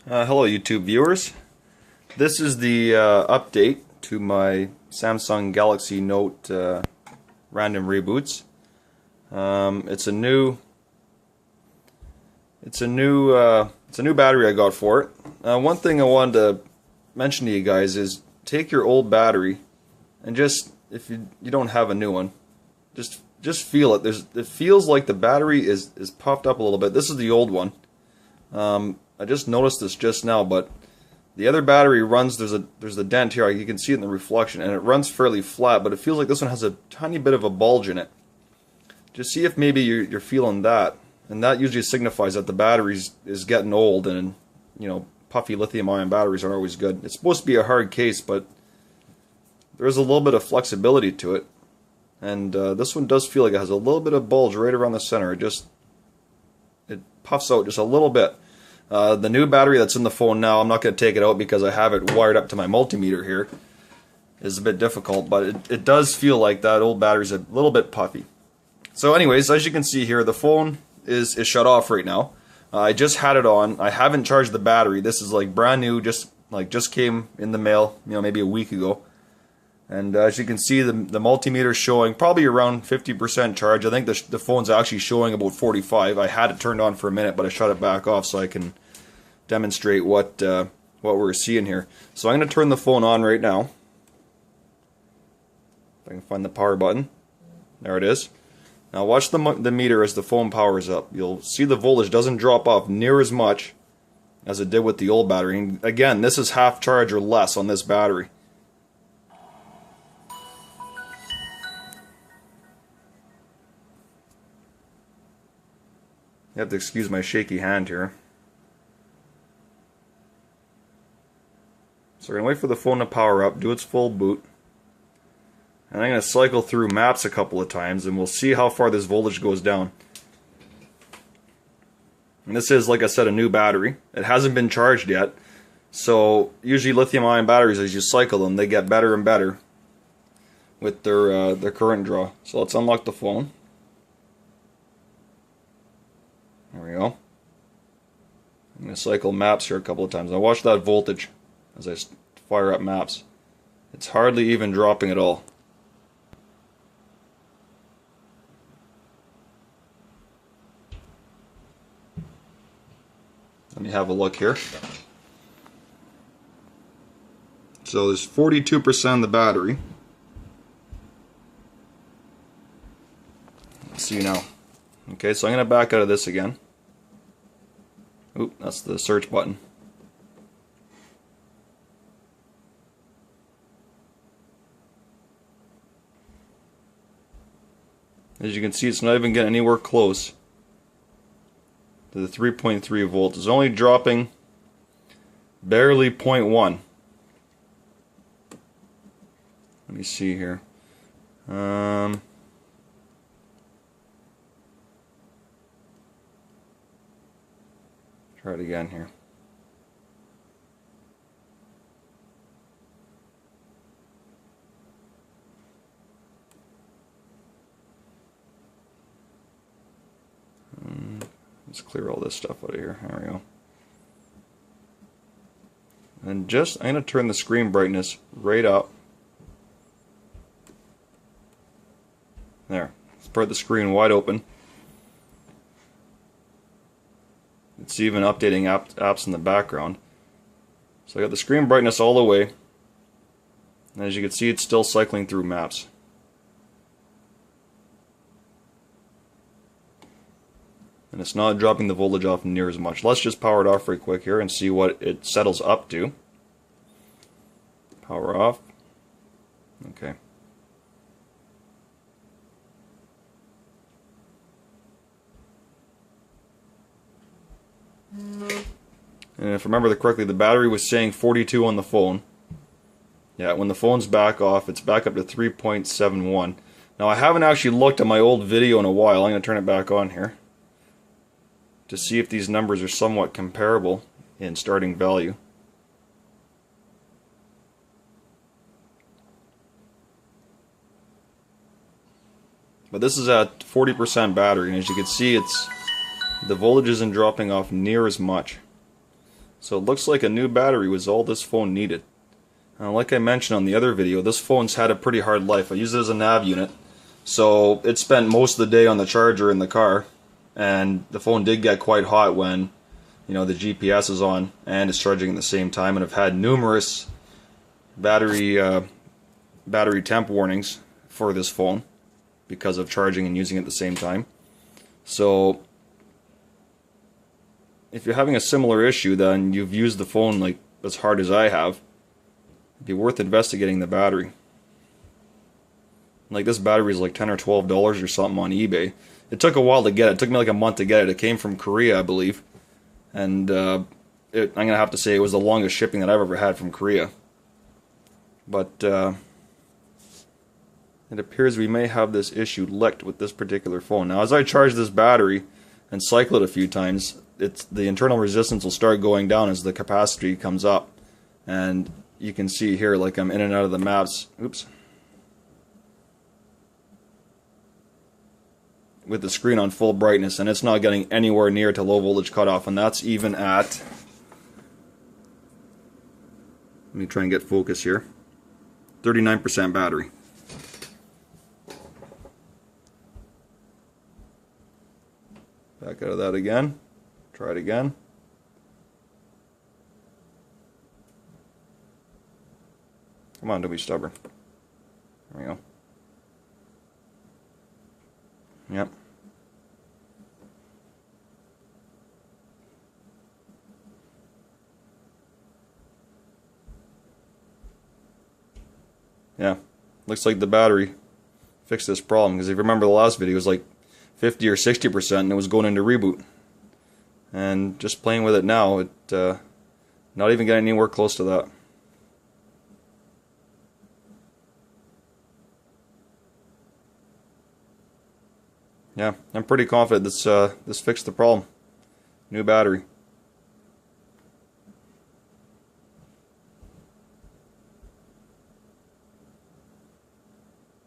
Hello YouTube viewers. This is the update to my Samsung Galaxy Note random reboots. It's a new battery I got for it. One thing I wanted to mention to you guys is take your old battery and just, if you don't have a new one, just feel it. It feels like the battery is puffed up a little bit. This is the old one. I just noticed this just now, but the other battery runs, there's a dent here, you can see it in the reflection, and it runs fairly flat, but it feels like this one has a tiny bit of a bulge in it. Just see if maybe you're feeling that, and that usually signifies that the battery is getting old, and puffy lithium-ion batteries aren't always good. It's supposed to be a hard case, but there's a little bit of flexibility to it, and this one does feel like it has a little bit of bulge right around the center. It puffs out just a little bit. The new battery that's in the phone now, I'm not going to take it out because I have it wired up to my multimeter here. It's a bit difficult, but it does feel like that old battery's a little bit puffy. So anyways, as you can see here, the phone is shut off right now. I just had it on. I haven't charged the battery. This is like brand new, just came in the mail, maybe a week ago. And as you can see, the multimeter is showing probably around 50% charge. I think the phone's actually showing about 45. I had it turned on for a minute, but I shut it back off so I can demonstrate what we're seeing here. So I'm going to turn the phone on right now. If I can find the power button. There it is. Now watch the meter as the phone powers up. You'll see the voltage doesn't drop off near as much as it did with the old battery. And again, this is half charge or less on this battery. You have to excuse my shaky hand here. So we're going to wait for the phone to power up, do its full boot. And I'm going to cycle through maps a couple of times and we'll see how far this voltage goes down. And this is, like I said, a new battery. It hasn't been charged yet. So usually lithium-ion batteries, as you cycle them, they get better and better with their current draw. So let's unlock the phone. There we go. I'm going to cycle maps here a couple of times. Now watch that voltage as I fire up maps. It's hardly even dropping at all. Let me have a look here. So there's 42% of the battery. Let's see now. Okay, so I'm going to back out of this again. Oop, that's the search button. As you can see, it's not even getting anywhere close to the 3.3 volts. It's only dropping barely 0.1. Let me see here. Try it again here. Let's clear all this stuff out of here. There we go. And I'm going to turn the screen brightness right up. There. Spread the screen wide open. It's even updating apps in the background. So I got the screen brightness all the way. And as you can see, it's still cycling through maps. And it's not dropping the voltage off near as much. Let's just power it off right quick here and see what it settles up to. Power off. Okay. And if I remember correctly, the battery was saying 42 on the phone. Yeah, when the phone's back off, it's back up to 3.71. Now I haven't actually looked at my old video in a while. I'm going to turn it back on here to see if these numbers are somewhat comparable in starting value. But this is at 40% battery, and as you can see, the voltage isn't dropping off near as much. So it looks like a new battery was all this phone needed. Like I mentioned on the other video, this phone's had a pretty hard life. I use it as a nav unit, so it spent most of the day on the charger in the car, and the phone did get quite hot when, you know, the GPS is on and it's charging at the same time. And I've had numerous battery temp warnings for this phone because of charging and using it at the same time. So if you're having a similar issue, then you've used the phone like as hard as I have, it'd be worth investigating the battery. Like, this battery is like $10 or $12 or something on eBay. It took a while to get it. It took me like a month to get it. It came from Korea, I believe. And I'm going to have to say it was the longest shipping that I've ever had from Korea. But it appears we may have this issue licked with this particular phone. Now, as I charge this battery and cycle it a few times, the internal resistance will start going down as the capacity comes up. And you can see here, like, I'm in and out of the maps. Oops. With the screen on full brightness, and it's not getting anywhere near to low voltage cutoff, and that's even at, let me try and get focus here, 39% battery. Back out of that again, try it again. Come on, don't be stubborn. There we go. Yep. Yeah, looks like the battery fixed this problem, because if you remember the last video, it was like 50 or 60% and it was going into reboot. And just playing with it now, it not even getting anywhere close to that. Yeah, I'm pretty confident this fixed the problem. New battery.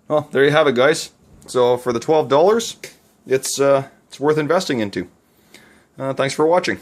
Well, there you have it, guys. So for the $12, it's worth investing into. Thanks for watching.